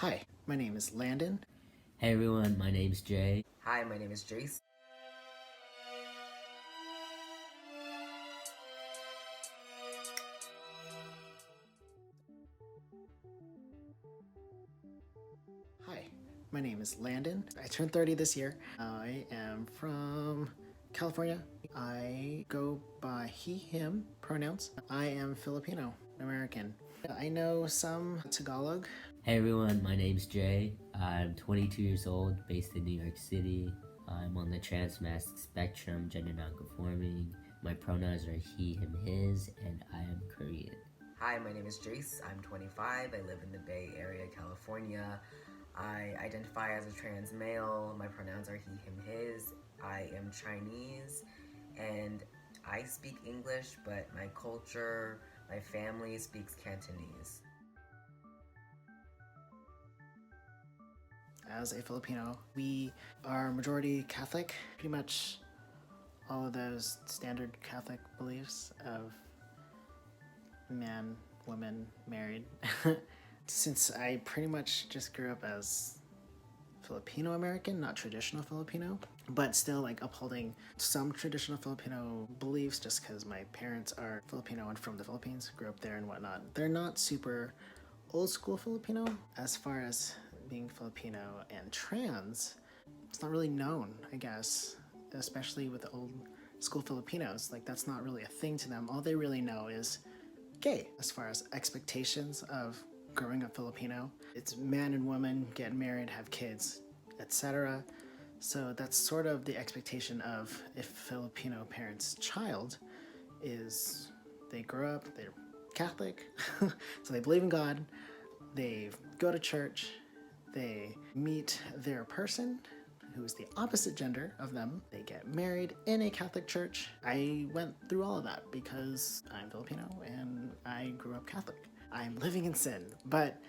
Hi, my name is Landon. Hey everyone, my name's Jay. Hi, my name is Jace. Hi, my name is Landon. I turned 30 this year. I am from California. I go by he, him pronouns. I am Filipino American. I know some Tagalog. Hey everyone, my name's Jay. I'm 22 years old, based in New York City. I'm on the transmasc spectrum, gender non-conforming. My pronouns are he, him, his, and I am Korean. Hi, my name is Jace. I'm 25. I live in the Bay Area, California. I identify as a trans male. My pronouns are he, him, his. I am Chinese and I speak English, but my culture, my family speaks Cantonese. As a Filipino, we are majority Catholic. Pretty much all of those standard Catholic beliefs of man, woman, married. Since I pretty much just grew up as Filipino American, not traditional Filipino, but still like upholding some traditional Filipino beliefs just because my parents are Filipino and from the Philippines, grew up there and whatnot. They're not super old school Filipino as far as being Filipino and trans. It's not really known, I guess, especially with the old school Filipinos. Like, that's not really a thing to them. All they really know is gay as far as expectations of growing up Filipino. It's man and woman, get married, have kids, etc. So that's sort of the expectation of a Filipino parent's child is they grow up, they're Catholic, so they believe in God, they go to church, they meet their person who is the opposite gender of them. They get married in a Catholic church. I went through all of that because I'm Filipino and I grew up Catholic. I'm living in sin, but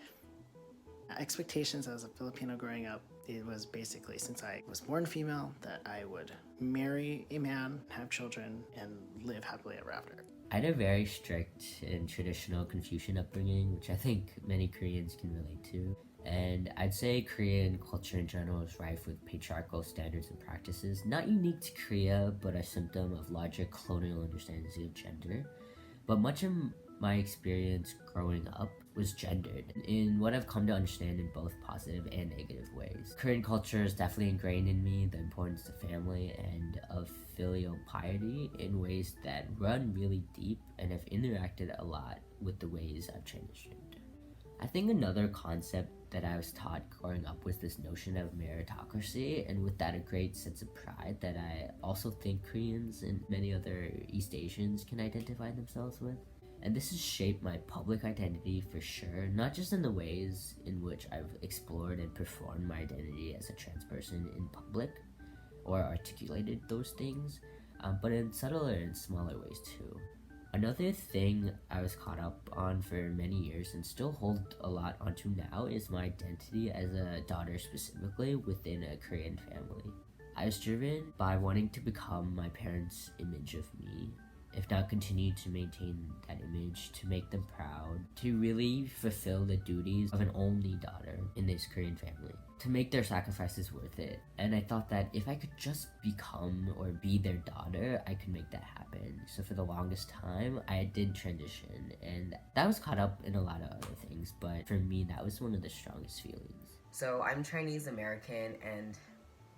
expectations as a Filipino growing up, it was basically since I was born female that I would marry a man, have children, and live happily ever after. I had a very strict and traditional Confucian upbringing, which I think many Koreans can relate to. And I'd say Korean culture in general is rife with patriarchal standards and practices, not unique to Korea, but a symptom of larger colonial understandings of gender. But much of my experience growing up was gendered in what I've come to understand in both positive and negative ways. Korean culture is definitely ingrained in me the importance of family and of filial piety in ways that run really deep and have interacted a lot with the ways I've transitioned. I think another concept that I was taught growing up was this notion of meritocracy, and with that a great sense of pride that I also think Koreans and many other East Asians can identify themselves with. And this has shaped my public identity for sure, not just in the ways in which I've explored and performed my identity as a trans person in public or articulated those things, but in subtler and smaller ways too. Another thing I was caught up on for many years and still hold a lot onto now is my identity as a daughter specifically within a Korean family. I was driven by wanting to become my parents' image of me, if not continue to maintain that image, to make them proud, to really fulfill the duties of an only daughter in this Korean family, to make their sacrifices worth it. And I thought that if I could just become or be their daughter, I could make that happen. So for the longest time, I did transition, and that was caught up in a lot of other things, but for me, that was one of the strongest feelings. So I'm Chinese American, and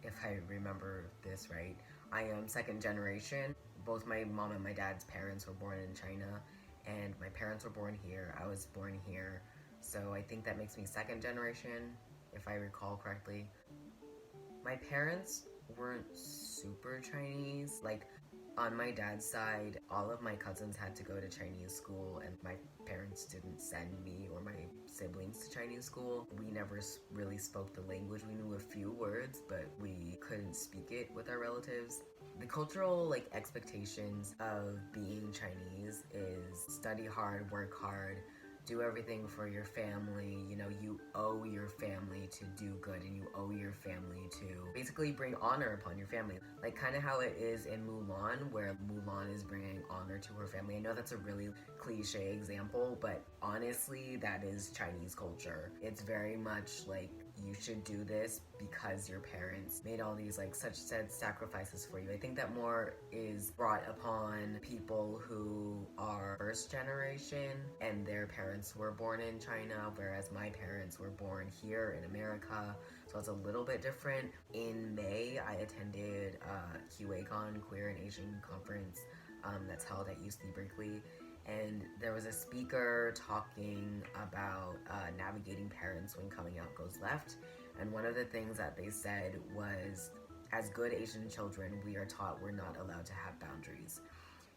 if I remember this right, I am second generation. Both my mom and my dad's parents were born in China, and my parents were born here. I was born here, so I think that makes me second generation, if I recall correctly. My parents weren't super Chinese. Like, on my dad's side, all of my cousins had to go to Chinese school, and my parents didn't send me or my siblings to Chinese school. We never really spoke the language. We knew a few words, but we couldn't speak it with our relatives. The cultural expectations of being Chinese is study hard, work hard, do everything for your family. You know, you owe your family to do good, and you owe your family to basically bring honor upon your family. Like kind of how it is in Mulan, where Mulan is bringing honor to her family. I know that's a really cliche example, but honestly, that is Chinese culture. It's very much like you should do this because your parents made all these like such said sacrifices for you. I think that more is brought upon people who are first generation and their parents were born in China, whereas my parents were born here in America. So it's a little bit different. In May, I attended QACon, Queer and Asian Conference, that's held at UC Berkeley. And there was a speaker talking about navigating parents when coming out goes left. And one of the things that they said was, as good Asian children, we are taught we're not allowed to have boundaries.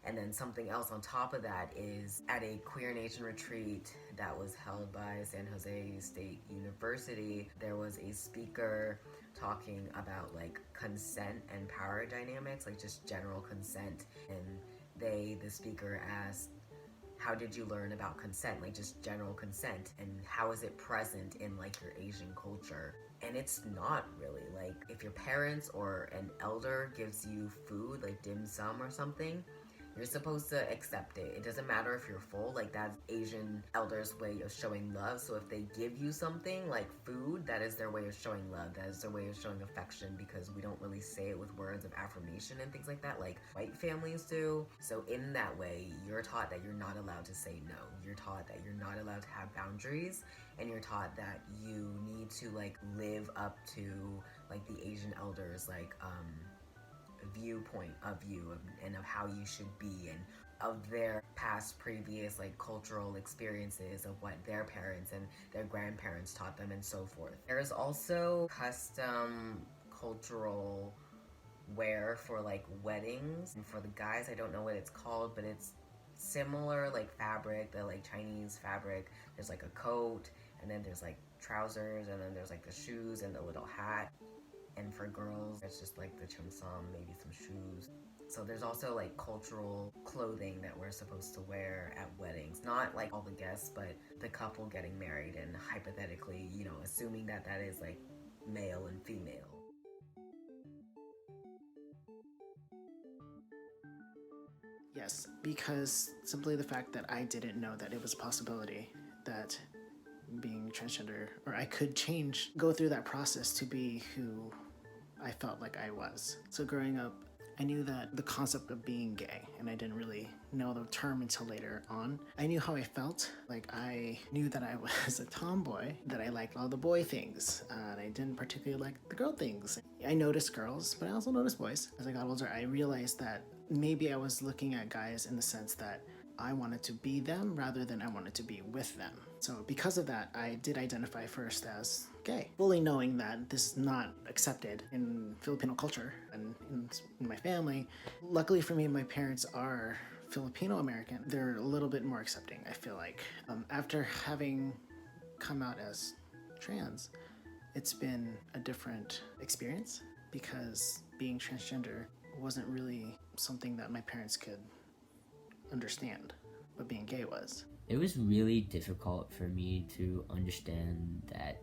And then something else on top of that is at a Queer Nation retreat that was held by San Jose State University, there was a speaker talking about like consent and power dynamics, like just general consent. And the speaker asked, how did you learn about consent, like just general consent, and how is it present in like your Asian culture? And it's not really. Like if your parents or an elder gives you food like dim sum or something, you're supposed to accept it. It doesn't matter if you're full, like that's Asian elders' way of showing love. So if they give you something like food, that is their way of showing love. That is their way of showing affection, because we don't really say it with words of affirmation and things like that, like white families do. So in that way, you're taught that you're not allowed to say no. You're taught that you're not allowed to have boundaries, and you're taught that you need to like live up to like the Asian elders, like viewpoint of you and of how you should be, and of their past previous like cultural experiences of what their parents and their grandparents taught them and so forth. There's also custom cultural wear for like weddings, and for the guys I don't know what it's called, but it's similar like fabric, the like Chinese fabric. There's like a coat, and then there's like trousers, and then there's like the shoes and the little hat. And for girls, it's just like the cheongsam, maybe some shoes. So there's also like cultural clothing that we're supposed to wear at weddings. Not like all the guests, but the couple getting married, and hypothetically, you know, assuming that that is like male and female. Yes, because simply the fact that I didn't know that it was a possibility that being transgender, or I could change, go through that process to be who I felt like I was. So growing up, I knew that the concept of being gay, and I didn't really know the term until later on. I knew how I felt. Like I knew that I was a tomboy, that I liked all the boy things, and I didn't particularly like the girl things. I noticed girls, but I also noticed boys. As I got older, I realized that maybe I was looking at guys in the sense that I wanted to be them rather than I wanted to be with them. So because of that, I did identify first as gay, fully knowing that this is not accepted in Filipino culture and in my family. Luckily for me, my parents are Filipino American. They're a little bit more accepting, I feel like. After having come out as trans, it's been a different experience, because being transgender wasn't really something that my parents could understand what being gay was. It was really difficult for me to understand that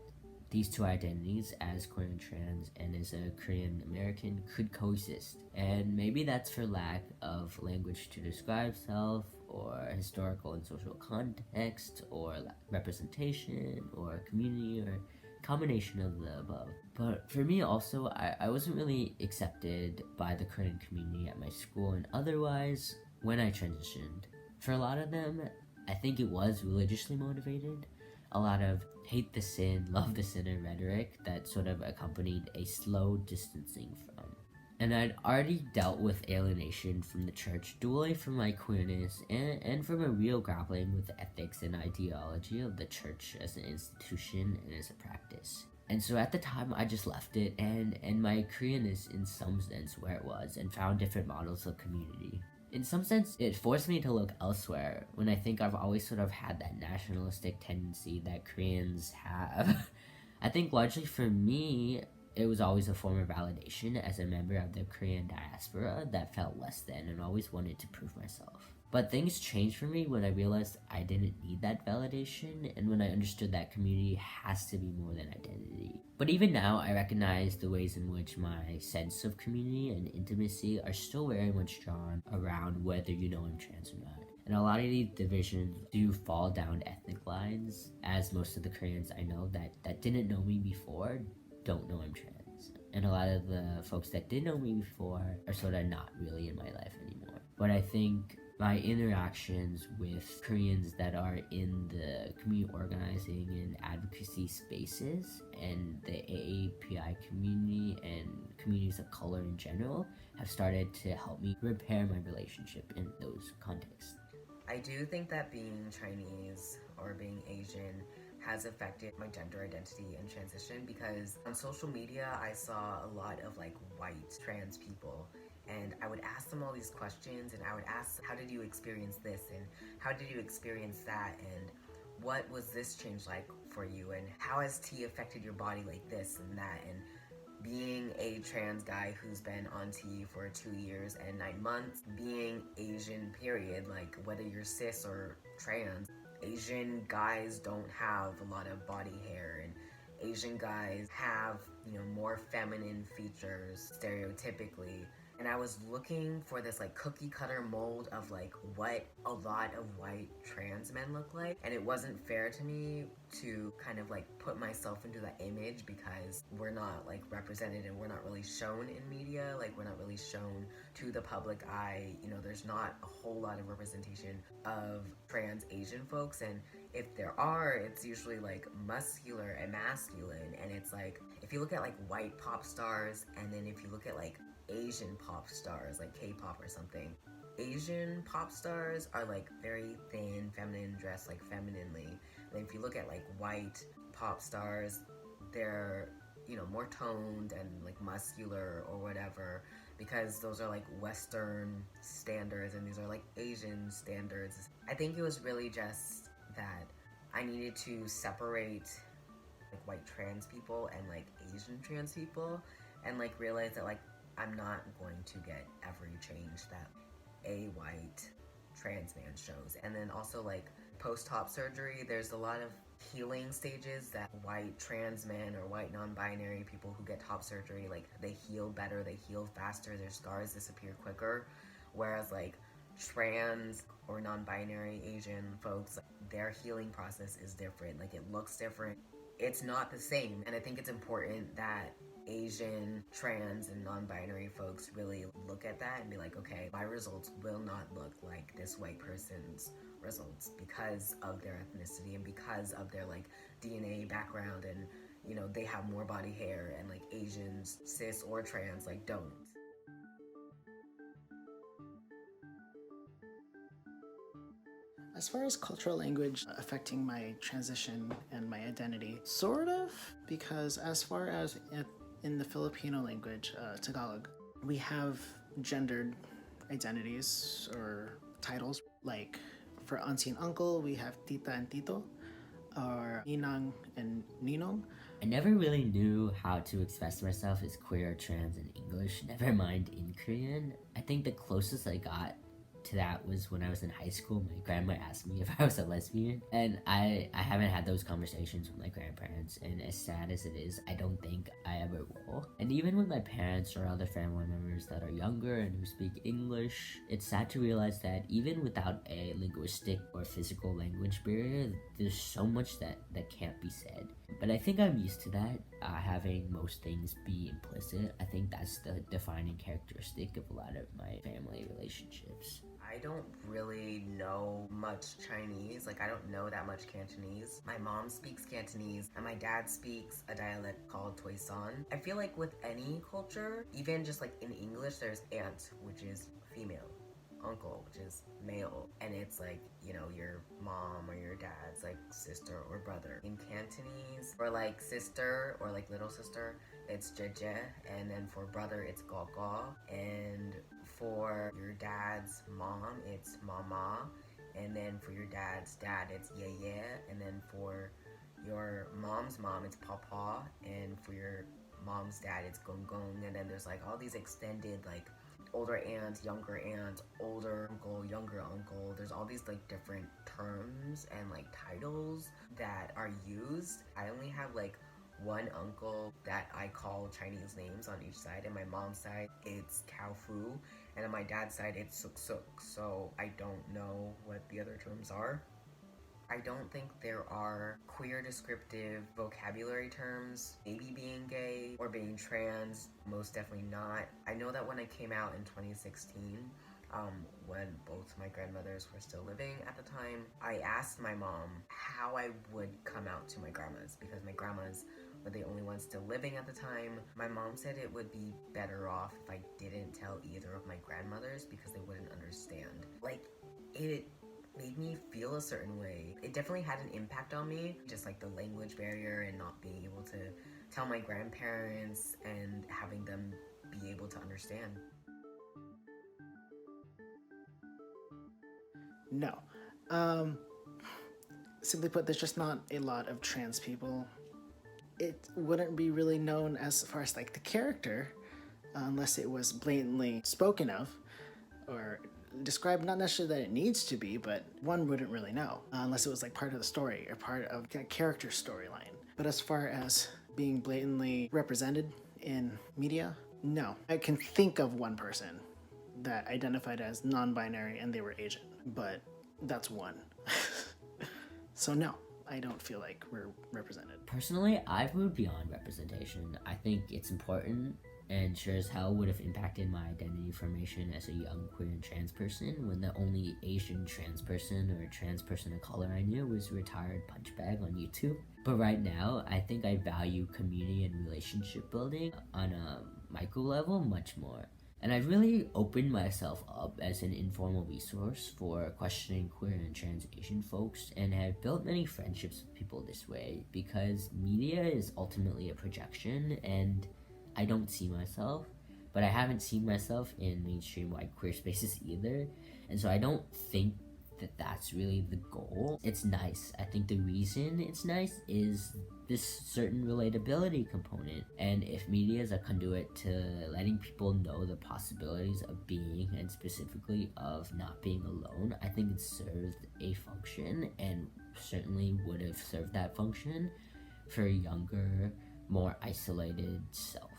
these two identities, as queer and trans and as a Korean American, could coexist. And maybe that's for lack of language to describe self, or historical and social context, or representation, or community, or combination of the above. But for me also, I wasn't really accepted by the Korean community at my school and otherwise when I transitioned. For a lot of them, I think it was religiously motivated. A lot of hate the sin, love the sinner rhetoric that sort of accompanied a slow distancing from. And I'd already dealt with alienation from the church, dually from my queerness, and from a real grappling with the ethics and ideology of the church as an institution and as a practice. And so at the time, I just left it and my Koreanness in some sense where it was, and found different models of community. In some sense, it forced me to look elsewhere, when I think I've always sort of had that nationalistic tendency that Koreans have. I think largely for me, it was always a form of validation as a member of the Korean diaspora that felt less than and always wanted to prove myself. But things changed for me when I realized I didn't need that validation, and when I understood that community has to be more than identity. But even now, I recognize the ways in which my sense of community and intimacy are still very much drawn around whether you know I'm trans or not. And a lot of these divisions do fall down ethnic lines, as most of the Koreans I know that didn't know me before don't know I'm trans. And a lot of the folks that did know me before are sort of not really in my life anymore. But I think my interactions with Koreans that are in the community organizing and advocacy spaces and the AAPI community and communities of color in general have started to help me repair my relationship in those contexts. I do think that being Chinese or being Asian has affected my gender identity and transition, because on social media I saw a lot of like white trans people, and I would ask them all these questions, and I would ask, how did you experience this, and how did you experience that, and what was this change like for you, and how has tea affected your body like this and that. And being a trans guy who's been on T for 2 years and 9 months, being Asian, period, like whether you're cis or trans, Asian guys don't have a lot of body hair, and Asian guys have, more feminine features stereotypically. And I was looking for this like cookie cutter mold of like what a lot of white trans men look like, and it wasn't fair to me to kind of like put myself into that image, because we're not like represented and we're not really shown in media, like we're not really shown to the public eye. There's not a whole lot of representation of trans Asian folks, and if there are, it's usually like muscular and masculine. And it's like, if you look at like white pop stars, and then if you look at like Asian pop stars, like K-pop or something, Asian pop stars are like very thin, feminine, dressed like femininely. And if you look at like white pop stars, they're, more toned and like muscular or whatever, because those are like Western standards and these are like Asian standards. I think it was really just that I needed to separate like white trans people and like Asian trans people, and like realize that like I'm not going to get every change that a white trans man shows. And then also like post-op surgery, there's a lot of healing stages that white trans men or white non-binary people who get top surgery, like they heal better, they heal faster, their scars disappear quicker. Whereas like trans or non-binary Asian folks, their healing process is different. Like it looks different. It's not the same. And I think it's important that Asian, trans, and non-binary folks really look at that and be like, okay, my results will not look like this white person's results because of their ethnicity and because of their like DNA background, and they have more body hair, and like Asians, cis or trans, like don't. As far as cultural language affecting my transition and my identity, sort of, because as far as in the Filipino language, Tagalog, we have gendered identities or titles. Like for auntie and uncle, we have tita and tito, or ninang and ninong. I never really knew how to express myself as queer or trans in English, never mind in Korean. I think the closest I got to that was when I was in high school. My grandma asked me if I was a lesbian, and I haven't had those conversations with my grandparents, and as sad as it is, I don't think I ever will. And even with my parents or other family members that are younger and who speak English, it's sad to realize that even without a linguistic or physical language barrier, there's so much that can't be said. But I think I'm used to that, having most things be implicit. I think that's the defining characteristic of a lot of my family relationships. I don't really know much Chinese. Like, I don't know that much Cantonese. My mom speaks Cantonese, and my dad speaks a dialect called Toisan. I feel like with any culture, even just like in English, there's aunt, which is female, uncle, which is male, and it's like, your mom or your dad's like sister or brother. In Cantonese, for like sister or like little sister, it's jeje, and then for brother, it's gogo, and for your dad's mom, it's mama, and then for your dad's dad, it's yeye, and then for your mom's mom, it's papa, and for your mom's dad, it's gong gong. And then there's like all these extended like older aunt, younger aunt, older uncle, younger uncle. There's all these like different terms and like titles that are used. I only have like one uncle that I call Chinese names on each side. And my mom's side, it's Cao Fu. And on my dad's side, it's Suk Suk. So I don't know what the other terms are. I don't think there are queer descriptive vocabulary terms. Maybe being gay or being trans, most definitely not. I know that when I came out in 2016, when both my grandmothers were still living at the time, I asked my mom how I would come out to my grandmas, because my grandmas were the only ones still living at the time. My mom said it would be better off if I didn't tell either of my grandmothers because they wouldn't understand. Like, it made me feel a certain way. It definitely had an impact on me, just like the language barrier and not being able to tell my grandparents and having them be able to understand. No. Simply put, there's just not a lot of trans people. It wouldn't be really known as far as like the character unless it was blatantly spoken of or described, not necessarily that it needs to be, but one wouldn't really know unless it was like part of the story or part of a character storyline. But as far as being blatantly represented in media, no. I can think of one person that identified as non-binary and they were Asian, but that's one. So no, I don't feel like we're represented. Personally, I've moved beyond representation. I think it's important and sure as hell would have impacted my identity formation as a young queer and trans person when the only Asian trans person or trans person of color I knew was retired punchbag on YouTube. But right now, I think I value community and relationship building on a micro level much more. And I've really opened myself up as an informal resource for questioning queer and trans Asian folks, and have built many friendships with people this way because media is ultimately a projection, and I don't see myself, but I haven't seen myself in mainstream white queer spaces either, and so I don't think that that's really the goal. It's nice. I think the reason it's nice is this certain relatability component, and if media is a conduit to letting people know the possibilities of being, and specifically of not being alone, I think it served a function and certainly would have served that function for a younger, more isolated self.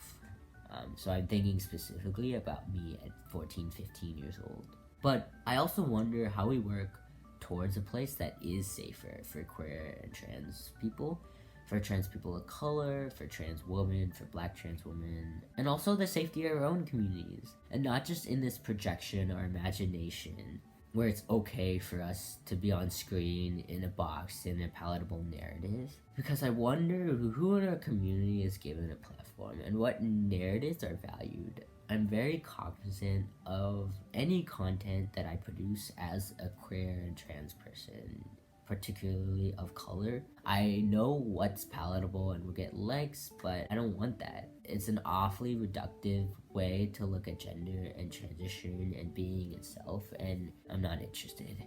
So I'm thinking specifically about me at 14, 15 years old. But I also wonder how we work towards a place that is safer for queer and trans people, for trans people of color, for trans women, for black trans women, and also the safety of our own communities. And not just in this projection or imagination where it's okay for us to be on screen in a box in a palatable narrative. Because I wonder who in our community is given a platform and what narratives are valued. I'm very cognizant of any content that I produce as a queer and trans person, particularly of color. I know what's palatable and will get likes, but I don't want that. It's an awfully reductive way to look at gender and transition and being itself, and I'm not interested.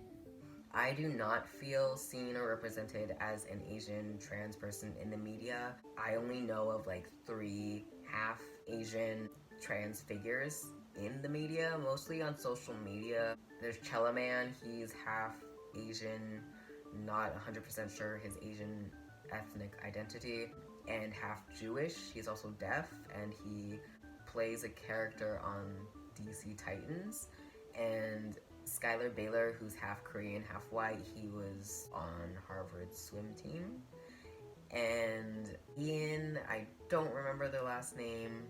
I do not feel seen or represented as an Asian trans person in the media. I only know of like 3 half Asian trans figures in the media, mostly on social media. There's Chellaman, he's half Asian, not 100% sure his Asian ethnic identity, and half Jewish. He's also deaf, and he plays a character on DC Titans. And Skylar Baylor, who's half Korean, half white, he was on Harvard's swim team. And Ian, I don't remember their last name,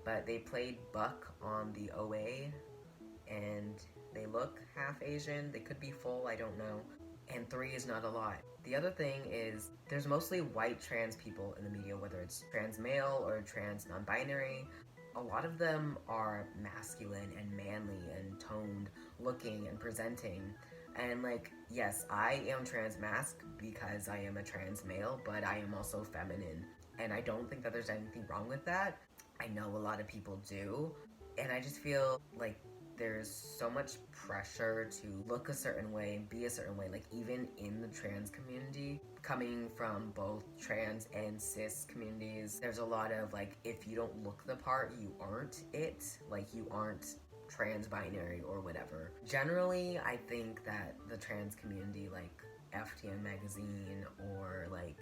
but they played Buck on the OA, and they look half Asian. They could be full, I don't know. And 3 is not a lot. The other thing is, there's mostly white trans people in the media, whether it's trans male or trans non-binary. A lot of them are masculine and manly and toned looking and presenting. And like, yes, I am trans masc because I am a trans male, but I am also feminine. And I don't think that there's anything wrong with that. I know a lot of people do. And I just feel like there's so much pressure to look a certain way and be a certain way, like even in the trans community, coming from both trans and cis communities. There's a lot of like, if you don't look the part, you aren't it, like you aren't trans binary or whatever. Generally, I think that the trans community, like FTM magazine or like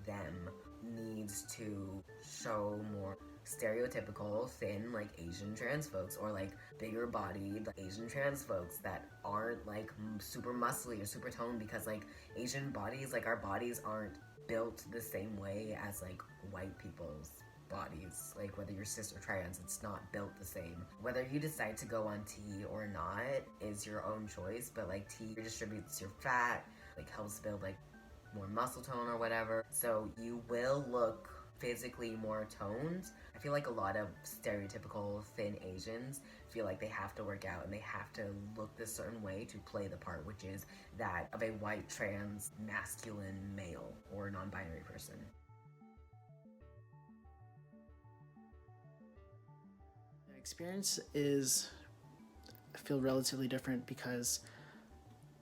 them, needs to show more stereotypical thin like Asian trans folks, or like bigger bodied like, Asian trans folks that aren't like super muscly or super toned, because like Asian bodies, like our bodies aren't built the same way as like white people's bodies. Like whether you're cis or trans, it's not built the same. Whether you decide to go on T or not is your own choice, but like T redistributes your fat, like helps build like more muscle tone or whatever, so you will look physically more toned. I feel like a lot of stereotypical thin Asians feel like they have to work out and they have to look this certain way to play the part, which is that of a white trans masculine male or non-binary person. The experience is, I feel, relatively different because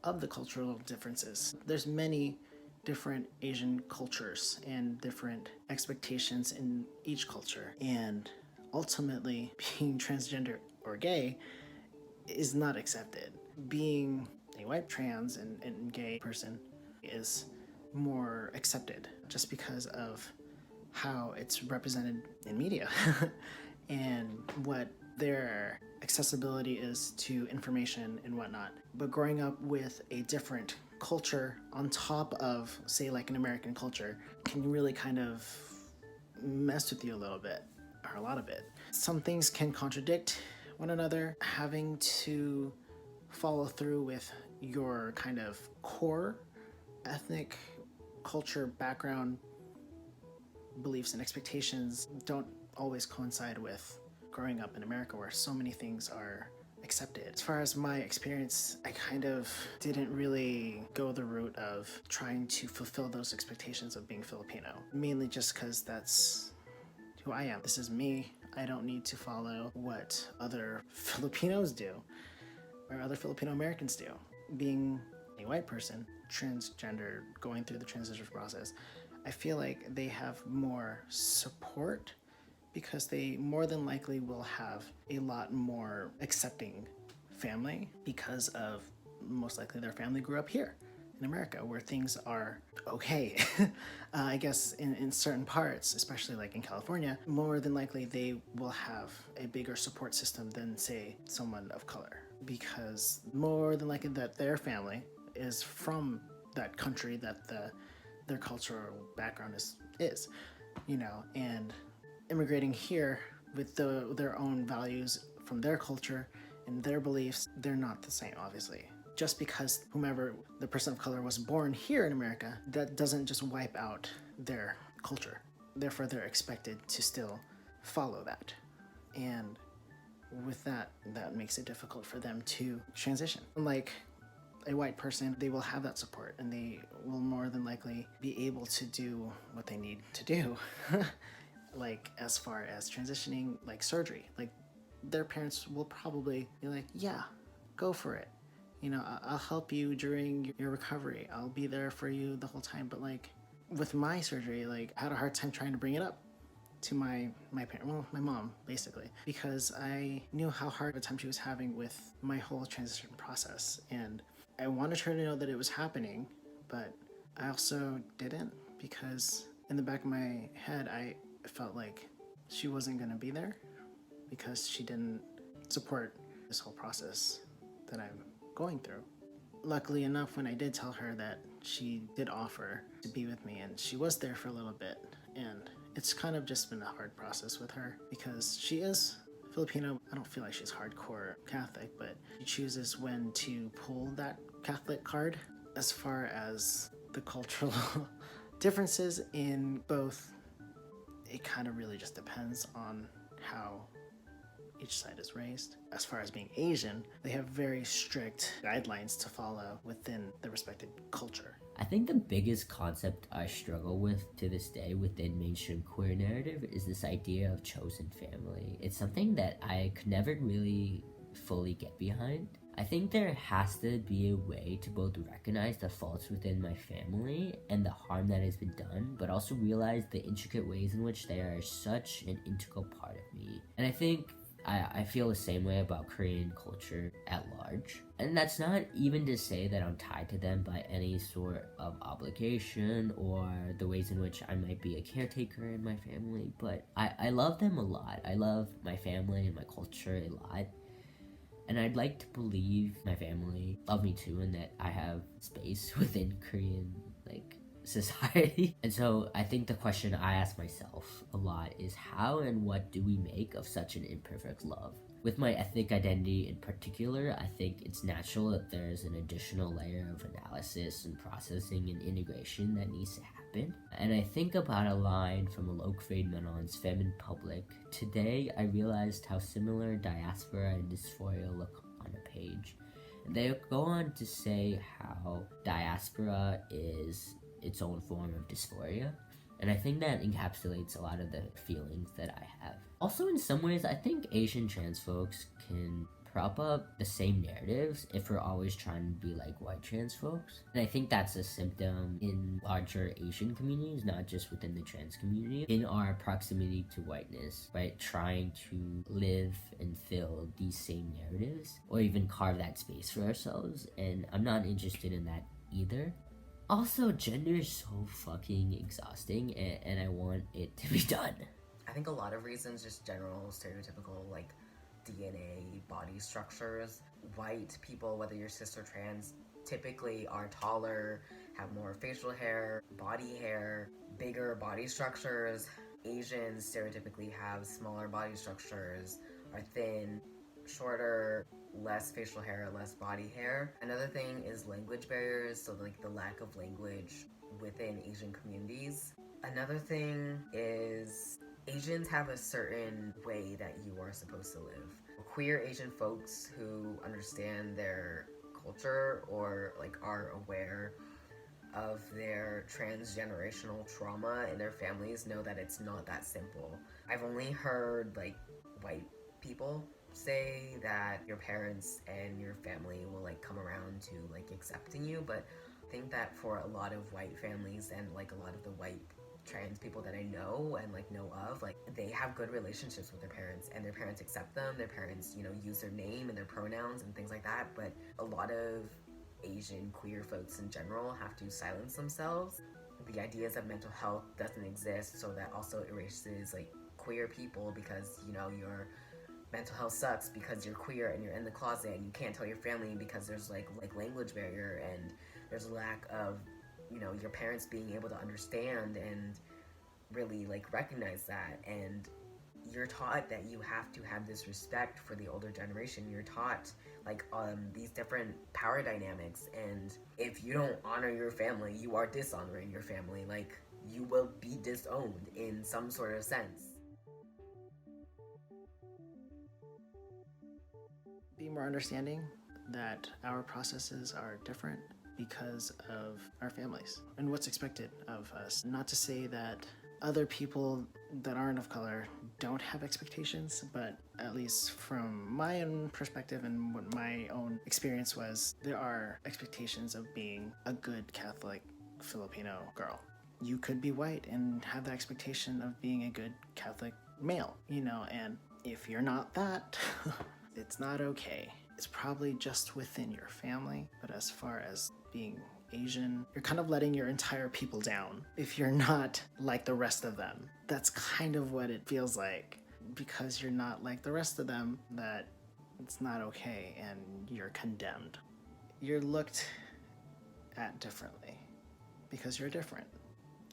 of the cultural differences. There's many different Asian cultures and different expectations in each culture. And ultimately, being transgender or gay is not accepted. Being a white trans and gay person is more accepted just because of how it's represented in media and what their accessibility is to information and whatnot. But growing up with a different culture on top of, say, like an American culture can really kind of mess with you a little bit, or a lot of it. Some things can contradict one another. Having to follow through with your kind of core ethnic culture background beliefs and expectations don't always coincide with growing up in America, where so many things are accepted. As far as my experience, I kind of didn't really go the route of trying to fulfill those expectations of being Filipino, mainly just because that's who I am. This is me. I don't need to follow what other Filipinos do or other Filipino Americans do. Being a white person, transgender, going through the transition process, I feel like they have more support because they more than likely will have a lot more accepting family because of most likely their family grew up here in America where things are okay. I guess in certain parts, especially like in California, more than likely they will have a bigger support system than, say, someone of color, because more than likely that their family is from that country that their cultural background is, you know, and immigrating here with their own values from their culture and their beliefs, they're not the same, obviously. Just because whomever the person of color was born here in America, that doesn't just wipe out their culture. Therefore, they're expected to still follow that. And with that makes it difficult for them to transition. Unlike a white person, they will have that support and they will more than likely be able to do what they need to do. Like as far as transitioning, like surgery, like their parents will probably be like, yeah, go for it. You know, I'll help you during your recovery. I'll be there for you the whole time. But like with my surgery, like I had a hard time trying to bring it up to my parent, well, my mom, basically, because I knew how hard a time she was having with my whole transition process. And I wanted her to know that it was happening, but I also didn't, because in the back of my head, I felt like she wasn't going to be there because she didn't support this whole process that I'm going through. Luckily enough, when I did tell her that, she did offer to be with me, and she was there for a little bit. And it's kind of just been a hard process with her because she is Filipino. I don't feel like she's hardcore Catholic, but she chooses when to pull that Catholic card. As far as the cultural differences in both, it kind of really just depends on how each side is raised. As far as being Asian, they have very strict guidelines to follow within the respective culture. I think the biggest concept I struggle with to this day within mainstream queer narrative is this idea of chosen family. It's something that I could never really fully get behind. I think there has to be a way to both recognize the faults within my family and the harm that has been done, but also realize the intricate ways in which they are such an integral part of me. And I think I feel the same way about Korean culture at large. And that's not even to say that I'm tied to them by any sort of obligation or the ways in which I might be a caretaker in my family, but I love them a lot. I love my family and my culture a lot. And I'd like to believe my family love me too, and that I have space within Korean, like, society. And so I think the question I ask myself a lot is how and what do we make of such an imperfect love? With my ethnic identity in particular, I think it's natural that there's an additional layer of analysis and processing and integration that needs to happen. And I think about a line from Alok Vaid-Menon's Femme in Public. Today, I realized how similar diaspora and dysphoria look on a page. And they go on to say how diaspora is its own form of dysphoria. And I think that encapsulates a lot of the feelings that I have. Also, in some ways, I think Asian trans folks can prop up the same narratives if we're always trying to be like white trans folks. And I think that's a symptom in larger Asian communities, not just within the trans community, in our proximity to whiteness, right? Trying to live and fill these same narratives, or even carve that space for ourselves. And I'm not interested in that either. Also, gender is so fucking exhausting, and I want it to be done. I think a lot of reasons, just general stereotypical like DNA body structures. White people, whether you're cis or trans, typically are taller, have more facial hair, body hair, bigger body structures. Asians stereotypically have smaller body structures, are thin, shorter, less facial hair, less body hair. Another thing is language barriers, so like the lack of language within Asian communities. Another thing is Asians have a certain way that you are supposed to live. Queer Asian folks who understand their culture or like are aware of their transgenerational trauma in their families know that it's not that simple. I've only heard like white people say that your parents and your family will like come around to like accepting you, but I think that for a lot of white families and like a lot of the white trans people that I know and like know of, like they have good relationships with their parents and their parents accept them, their parents, you know, use their name and their pronouns and things like that. But a lot of Asian queer folks in general have to silence themselves. The ideas of mental health doesn't exist, so that also erases like queer people because, you know, your mental health sucks because you're queer and you're in the closet and you can't tell your family because there's like language barrier and there's a lack of, you know, your parents being able to understand and really like recognize that. And you're taught that you have to have this respect for the older generation. You're taught like these different power dynamics, and if you don't honor your family, you are dishonoring your family. Like you will be disowned in some sort of sense. Be more understanding that our processes are different because of our families and what's expected of us. Not to say that other people that aren't of color don't have expectations, but at least from my own perspective and what my own experience was, there are expectations of being a good Catholic Filipino girl. You could be white and have the expectation of being a good Catholic male, you know, and if you're not that, it's not okay. It's probably just within your family, but as far as being Asian, you're kind of letting your entire people down if you're not like the rest of them. That's kind of what it feels like. Because you're not like the rest of them, that it's not okay and you're condemned. You're looked at differently because you're different.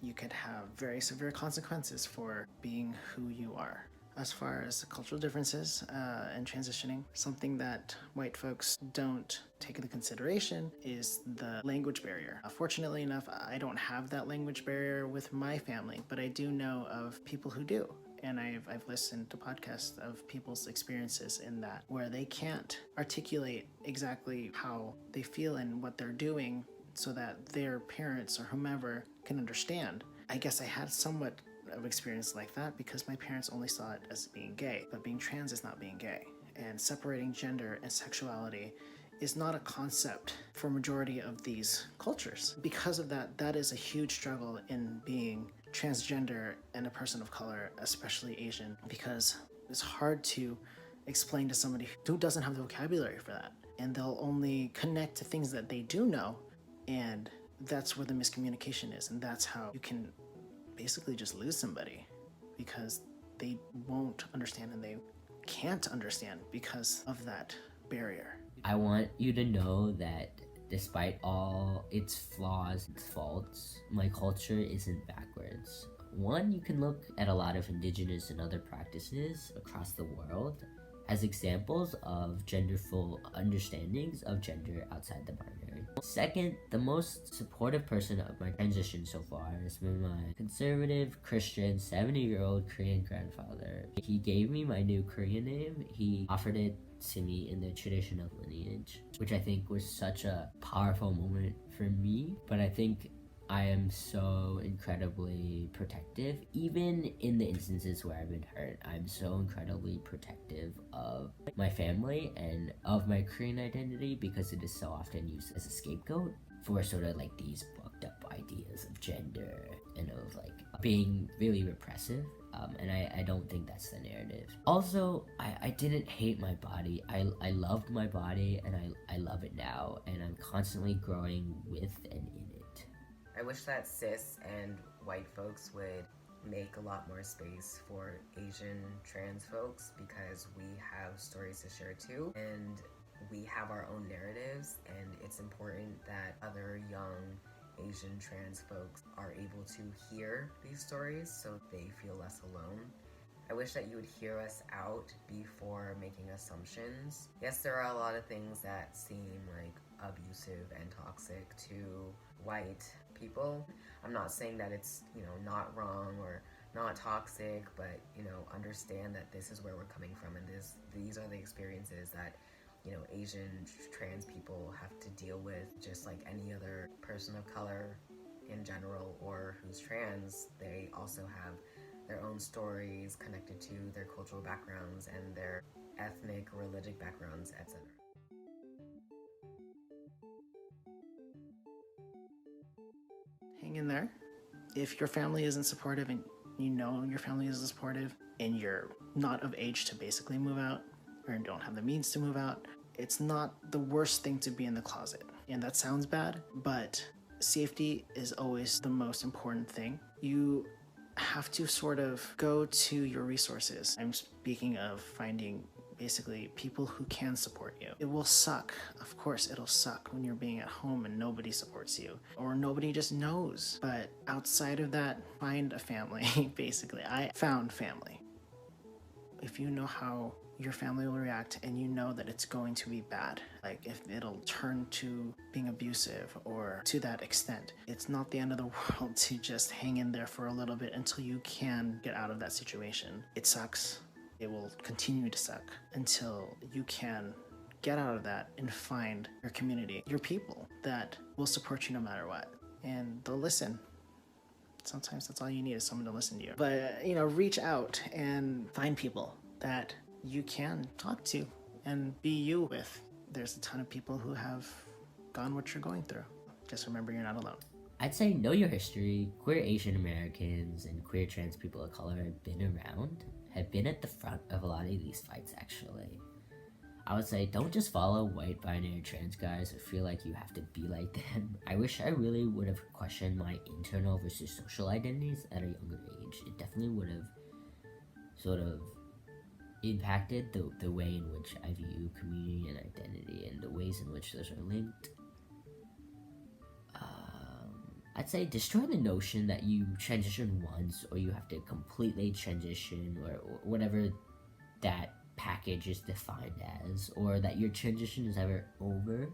You could have very severe consequences for being who you are. As far as cultural differences and transitioning, something that white folks don't take into consideration is the language barrier. Fortunately enough, I don't have that language barrier with my family, but I do know of people who do. And I've listened to podcasts of people's experiences in that, where they can't articulate exactly how they feel and what they're doing so that their parents or whomever can understand. I guess I had somewhat of experience like that because my parents only saw it as being gay, but being trans is not being gay. And separating gender and sexuality is not a concept for a majority of these cultures. Because of that, that is a huge struggle in being transgender and a person of color, especially Asian, because it's hard to explain to somebody who doesn't have the vocabulary for that. And they'll only connect to things that they do know. And that's where the miscommunication is. And that's how you can basically just lose somebody, because they won't understand and they can't understand because of that barrier. I want you to know that despite all its flaws and faults, my culture isn't backwards. One, you can look at a lot of indigenous and other practices across the world as examples of genderful understandings of gender outside the binary. Second, the most supportive person of my transition so far has been my conservative, Christian, 70-year-old Korean grandfather. He gave me my new Korean name. He offered it to me in the tradition of lineage, which I think was such a powerful moment for me. But I think I am so incredibly protective, even in the instances where I've been hurt. I'm so incredibly protective of my family and of my Korean identity, because it is so often used as a scapegoat for sort of like these fucked up ideas of gender and of like being really repressive. And I don't think that's the narrative. Also, I didn't hate my body. I loved my body, and I love it now, and I'm constantly growing with and in it. I wish that cis and white folks would make a lot more space for Asian trans folks, because we have stories to share too, and we have our own narratives, and it's important that other young Asian trans folks are able to hear these stories so they feel less alone. I wish that you would hear us out before making assumptions. Yes, there are a lot of things that seem like abusive and toxic to white people. I'm not saying that it's, not wrong or not toxic, but, understand that this is where we're coming from, and these are the experiences that Asian trans people have to deal with, just like any other person of color in general or who's trans. They also have their own stories connected to their cultural backgrounds and their ethnic, religious backgrounds, etc. Hang in there. If your family isn't supportive and your family isn't supportive and you're not of age to basically move out or don't have the means to move out, it's not the worst thing to be in the closet. And that sounds bad, but safety is always the most important thing. You have to sort of go to your resources. I'm speaking of finding basically people who can support you. It will suck. Of course, it'll suck when you're being at home and nobody supports you or nobody just knows. But outside of that, find a family, basically. I found family. If you know how your family will react and you know that it's going to be bad, like if it'll turn to being abusive or to that extent, it's not the end of the world to just hang in there for a little bit until you can get out of that situation. It sucks. It will continue to suck until you can get out of that and find your community, your people that will support you no matter what. And they'll listen. Sometimes that's all you need, is someone to listen to you. But, reach out and find people that you can talk to and be you with. There's a ton of people who have gone what you're going through. Just remember, you're not alone. I'd say know your history. Queer Asian Americans and queer trans people of color have been around, have been at the front of a lot of these fights, actually. I would say don't just follow white binary trans guys or feel like you have to be like them. I wish I really would have questioned my internal versus social identities at a younger age. It definitely would have sort of impacted the way in which I view community and identity and the ways in which those are linked. I'd say destroy the notion that you transition once or you have to completely transition or whatever that package is defined as, or that your transition is ever over.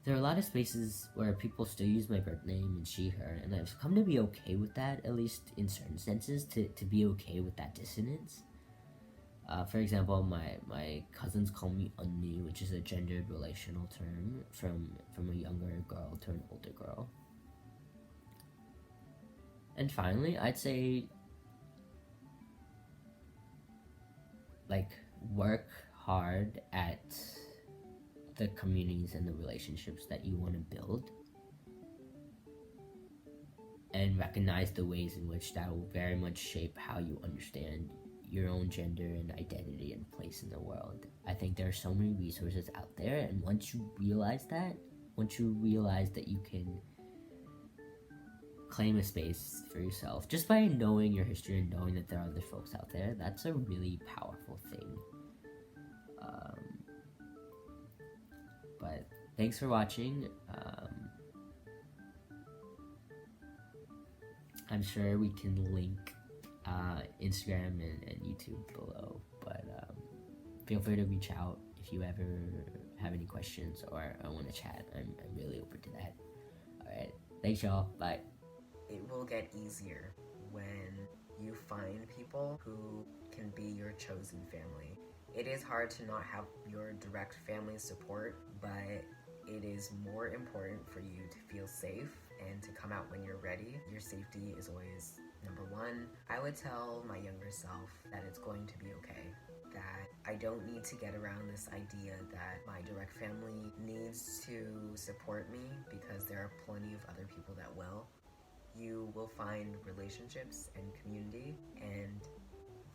There are a lot of spaces where people still use my birth name and she, her, and I've come to be okay with that, at least in certain senses, to be okay with that dissonance. For example, my cousins call me unni, which is a gendered relational term from a younger girl to an older girl. And finally, I'd say, work hard at the communities and the relationships that you want to build, and recognize the ways in which that will very much shape how you understand your own gender and identity and place in the world. I think there are so many resources out there, and once you realize that you can claim a space for yourself just by knowing your history and knowing that there are other folks out there, that's a really powerful thing. But thanks for watching. I'm sure we can link Instagram and YouTube below, but feel free to reach out if you ever have any questions or want to chat. I'm really open to that. Alright, thanks y'all, bye. It will get easier when you find people who can be your chosen family. It is hard to not have your direct family support, but it is more important for you to feel safe and to come out when you're ready. Your safety is always number one. I would tell my younger self that it's going to be okay, that I don't need to get around this idea that my direct family needs to support me, because there are plenty of other people that will. You will find relationships and community, and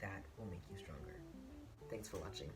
that will make you stronger. Thanks for watching.